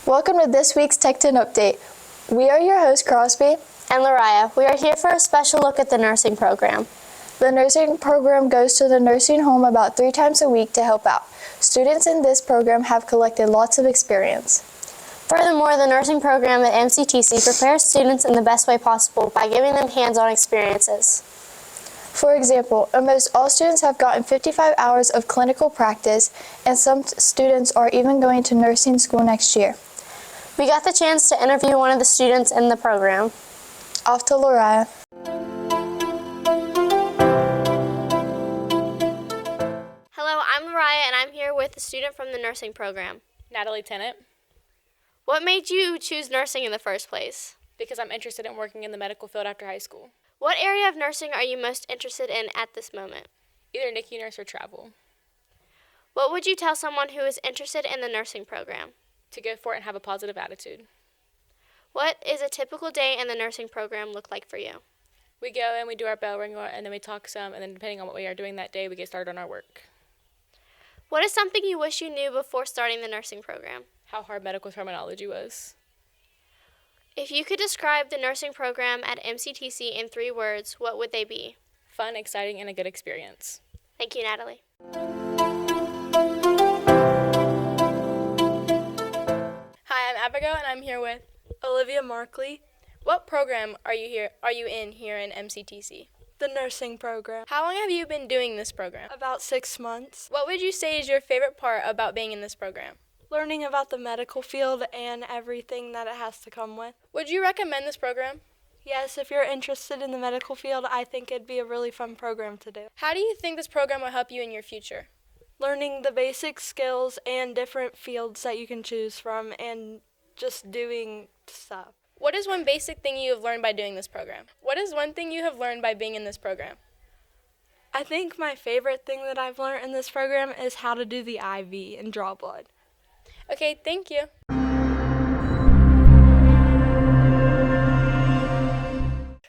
Welcome to this week's Tech 10 Update. We are your hosts, Krosbi and Lariah. We are here for a special look at the nursing program. The nursing program goes to the nursing home about 3 times a week to help out. Students in this program have collected lots of experience. Furthermore, the nursing program at MCTC prepares students in the best way possible by giving them hands-on experiences. For example, almost all students have gotten 55 hours of clinical practice, and some students are even going to nursing school next year. We got the chance to interview one of the students in the program. Off to Lariah. Hello, I'm Lariah, and I'm here with a student from the nursing program. Natalie Tennant. What made you choose nursing in the first place? Because I'm interested in working in the medical field after high school. What area of nursing are you most interested in at this moment? Either NICU nurse or travel. What would you tell someone who is interested in the nursing program? To go for it and have a positive attitude. What is a typical day in the nursing program look like for you? We go and we do our bell ring, and then we talk some, and then depending on what we are doing that day, we get started on our work. What is something you wish you knew before starting the nursing program? How hard medical terminology was. If you could describe the nursing program at MCTC in 3 words, what would they be? Fun, exciting, and a good experience. Thank you, Natalie. Hi, I'm Abigail, and I'm here with Olivia Markley. What program are you in here in MCTC? The nursing program. How long have you been doing this program? About 6 months. What would you say is your favorite part about being in this program? Learning about the medical field and everything that it has to come with. Would you recommend this program? Yes, if you're interested in the medical field, I think it'd be a really fun program to do. How do you think this program will help you in your future? Learning the basic skills and different fields that you can choose from and just doing stuff. What is one basic thing you have learned by doing this program? What is one thing you have learned by being in this program? I think my favorite thing that I've learned in this program is how to do the IV and draw blood. Okay, thank you.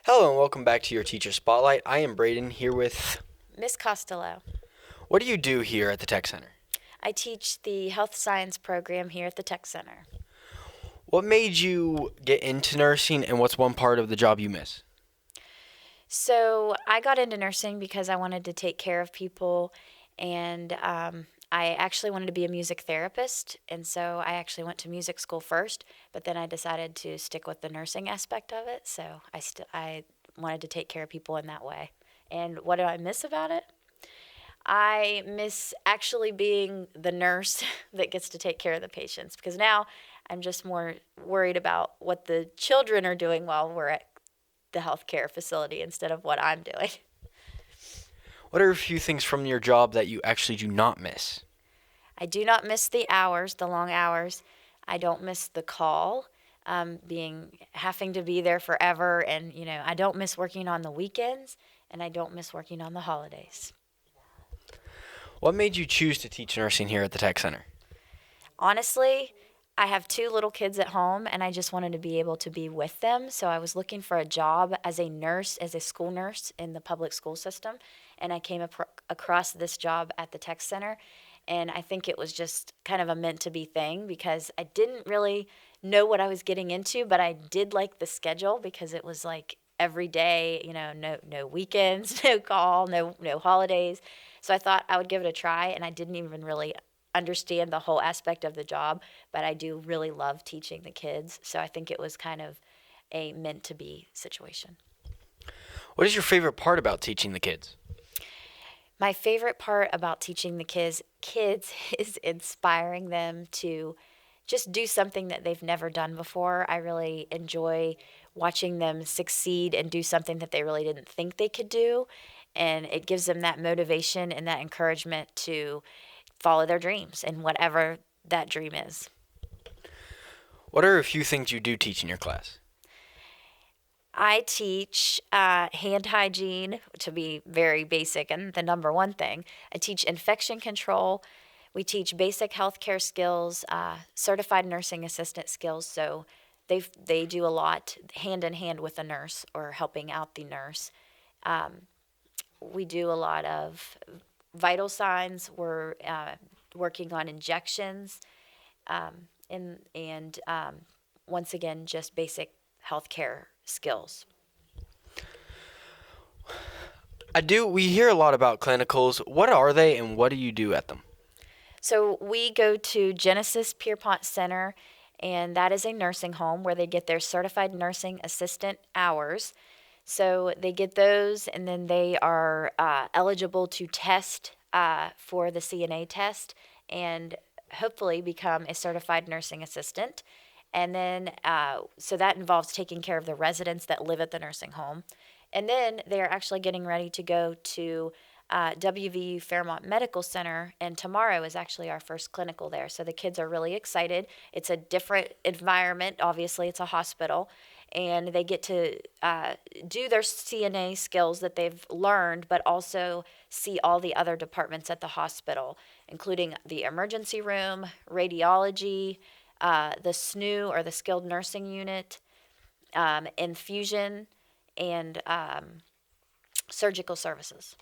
Hello and welcome back to your Teacher Spotlight. I am Braden here with Miss Costello. What do you do here at the Tech Center? I teach the health science program here at the Tech Center. What made you get into nursing, and what's one part of the job you miss? So I got into nursing because I wanted to take care of people, and I actually wanted to be a music therapist, and so I actually went to music school first, but then I decided to stick with the nursing aspect of it, so I wanted to take care of people in that way. And what do I miss about it? I miss actually being the nurse that gets to take care of the patients, because now I'm just more worried about what the children are doing while we're at the healthcare facility instead of what I'm doing. What are a few things from your job that you actually do not miss? I do not miss the hours, the long hours. I don't miss the call, having to be there forever, and I don't miss working on the weekends, and I don't miss working on the holidays. What made you choose to teach nursing here at the Tech Center? Honestly, I have 2 little kids at home, and I just wanted to be able to be with them. So I was looking for a job as a nurse, as a school nurse in the public school system, and I came across this job at the Tech Center, and I think it was just kind of a meant-to-be thing because I didn't really know what I was getting into, but I did like the schedule because it was like every day, no weekends, no call, no holidays. So I thought I would give it a try, and I didn't even really understand the whole aspect of the job, but I do really love teaching the kids, so I think it was kind of a meant-to-be situation. What is your favorite part about teaching the kids? My favorite part about teaching the kids is inspiring them to just do something that they've never done before. I really enjoy watching them succeed and do something that they really didn't think they could do, and it gives them that motivation and that encouragement to follow their dreams and whatever that dream is. What are a few things you do teach in your class? I teach hand hygiene, to be very basic and the number one thing. I teach infection control. We teach basic healthcare skills, certified nursing assistant skills. So they do a lot hand in hand with the nurse or helping out the nurse. We do a lot of vital signs. We're working on injections. and once again, just basic healthcare skills. We hear a lot about clinicals. What are they and what do you do at them? So we go to Genesis Pierpont Center, and that is a nursing home where they get their certified nursing assistant hours. So they get those, and then they are eligible to test for the CNA test and hopefully become a certified nursing assistant. And then, so that involves taking care of the residents that live at the nursing home. And then they're actually getting ready to go to WVU Fairmont Medical Center, and tomorrow is actually our first clinical there. So the kids are really excited. It's a different environment. Obviously, it's a hospital, and they get to do their CNA skills that they've learned, but also see all the other departments at the hospital, including the emergency room, radiology, the SNU or the skilled nursing unit, infusion, and surgical services.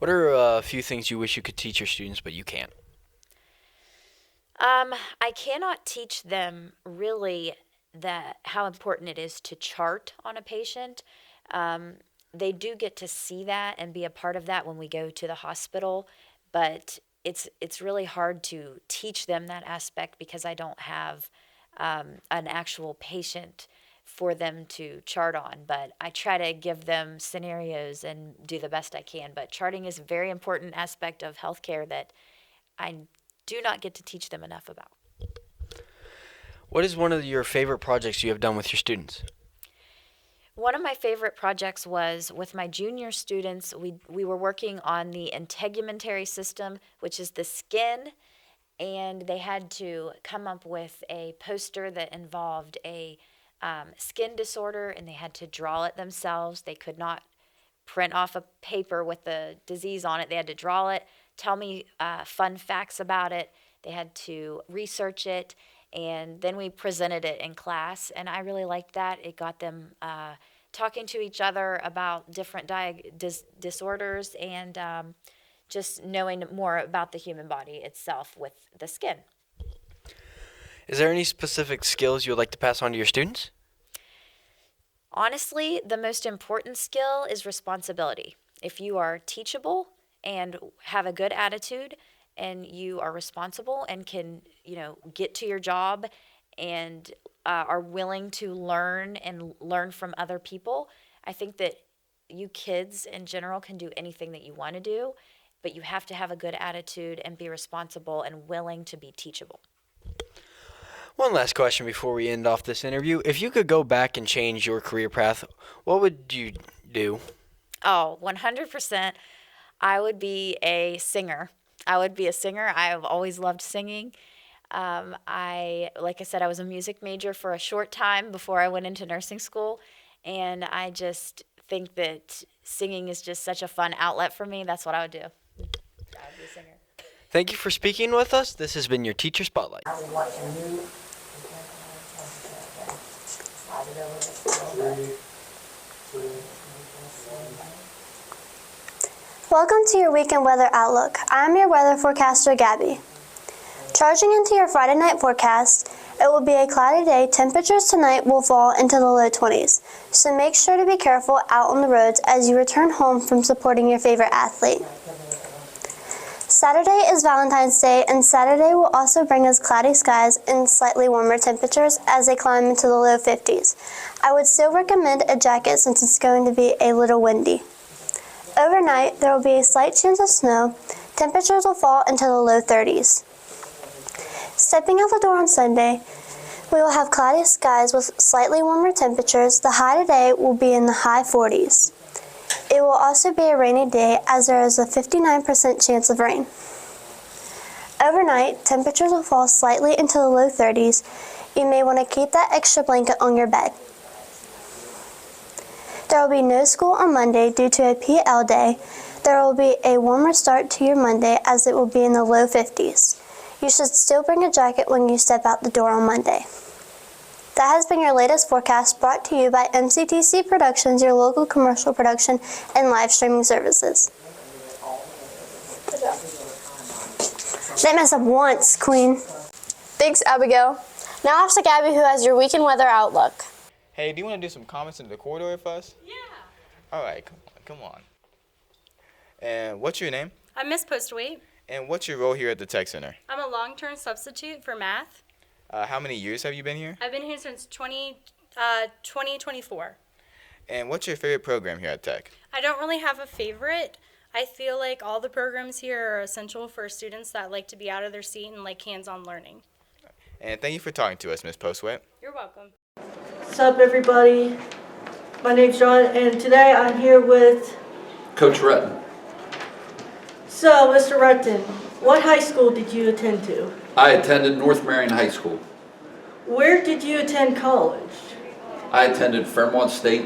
What are a few things you wish you could teach your students but you can't? I cannot teach them really how important it is to chart on a patient. They do get to see that and be a part of that when we go to the hospital, but it's really hard to teach them that aspect because I don't have an actual patient for them to chart on. But I try to give them scenarios and do the best I can. But charting is a very important aspect of healthcare that I do not get to teach them enough about. What is one of your favorite projects you have done with your students? One of my favorite projects was with my junior students. We were working on the integumentary system, which is the skin, and they had to come up with a poster that involved a skin disorder, and they had to draw it themselves. They could not print off a paper with the disease on it. They had to draw it, tell me fun facts about it. They had to research it, and then we presented it in class, and I really liked that. It got them talking to each other about different disorders and just knowing more about the human body itself with the skin. Is there any specific skills you would like to pass on to your students? Honestly, the most important skill is responsibility. If you are teachable and have a good attitude and you are responsible and can, get to your job and are willing to learn and learn from other people, I think that you kids in general can do anything that you want to do, but you have to have a good attitude and be responsible and willing to be teachable. One last question before we end off this interview. If you could go back and change your career path, what would you do? Oh, 100%. I would be a singer. I've always loved singing. Like I said, I was a music major for a short time before I went into nursing school, and I just think that singing is just such a fun outlet for me. That's what I would do. I would be a singer. Thank you for speaking with us. This has been your Teacher Spotlight. Welcome to your weekend weather outlook. I'm your weather forecaster, Gabby. Charging into your Friday night forecast, it will be a cloudy day. Temperatures tonight will fall into the low 20s, so make sure to be careful out on the roads as you return home from supporting your favorite athlete. Saturday is Valentine's Day, and Saturday will also bring us cloudy skies and slightly warmer temperatures as they climb into the low 50s. I would still recommend a jacket since it's going to be a little windy. Overnight, there will be a slight chance of snow. Temperatures will fall into the low 30s. Stepping out the door on Sunday, we will have cloudy skies with slightly warmer temperatures. The high today will be in the high 40s. It will also be a rainy day as there is a 59% chance of rain. Overnight, temperatures will fall slightly into the low 30s. You may want to keep that extra blanket on your bed. There will be no school on Monday due to a PL day. There will be a warmer start to your Monday as it will be in the low 50s. You should still bring a jacket when you step out the door on Monday. That has been your latest forecast brought to you by MCTC Productions, your local commercial production and live streaming services. Good job. Didn't mess up once, Queen. Thanks, Abigail. Now off to Gabby, who has your weekend weather outlook. Hey, do you want to do some comments in the corridor with us? Yeah. All right, come on. And what's your name? I'm Miss Postwait. And what's your role here at the Tech Center? I'm a long-term substitute for math. How many years have you been here? I've been here since 2024. And what's your favorite program here at Tech? I don't really have a favorite. I feel like all the programs here are essential for students that like to be out of their seat and like hands-on learning. And thank you for talking to us, Ms. Postwet. You're welcome. What's up, everybody? My name's John, and today I'm here with Coach Retton. So, Mr. Retton, what high school did you attend to? I attended North Marion High School. Where did you attend college? I attended Fairmont State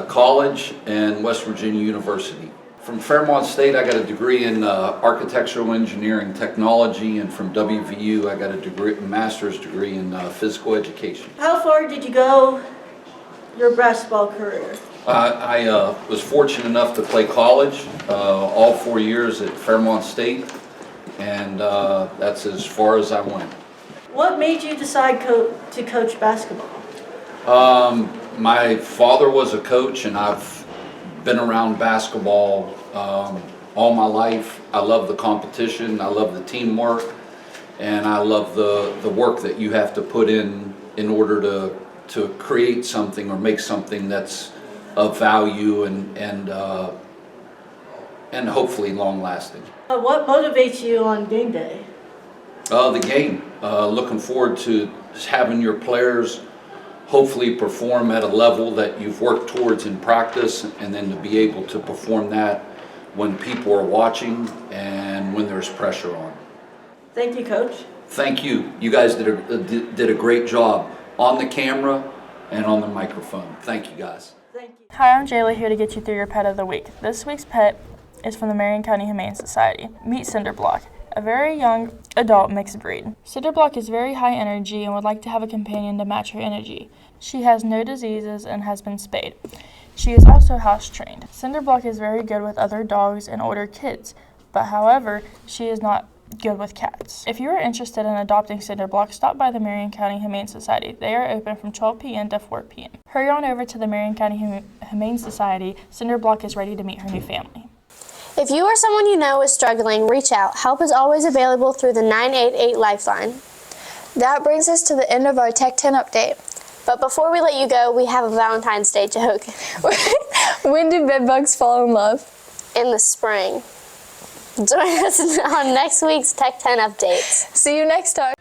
College and West Virginia University. From Fairmont State, I got a degree in architectural engineering technology, and from WVU, I got a master's degree in physical education. How far did you go your basketball career? I was fortunate enough to play college all 4 years at Fairmont State, and that's as far as I went. What made you decide to coach basketball? My father was a coach, and I've been around basketball all my life. I love the competition, I love the teamwork, and I love the work that you have to put in order to create something or make something that's of value and hopefully long lasting. What motivates you on game day? The game. Looking forward to just having your players hopefully perform at a level that you've worked towards in practice, and then to be able to perform that when people are watching and when there's pressure on. Thank you, Coach. Thank you. You guys did a great job on the camera and on the microphone. Thank you, guys. Thank you. Hi, I'm Jayla, here to get you through your pet of the week. This week's pet is from the Marion County Humane Society. Meet Cinderblock, a very young adult mixed breed. Cinderblock is very high energy and would like to have a companion to match her energy. She has no diseases and has been spayed. She is also house trained. Cinderblock is very good with other dogs and older kids, but however, she is not good with cats. If you are interested in adopting Cinderblock, stop by the Marion County Humane Society. They are open from 12 p.m. to 4 p.m. Hurry on over to the Marion County Humane Society. Cinderblock is ready to meet her new family. If you or someone you know is struggling, reach out. Help is always available through the 988 Lifeline. That brings us to the end of our Tech 10 update. But before we let you go, we have a Valentine's Day joke. When do bedbugs fall in love? In the spring. Join us on next week's Tech 10 updates. See you next time.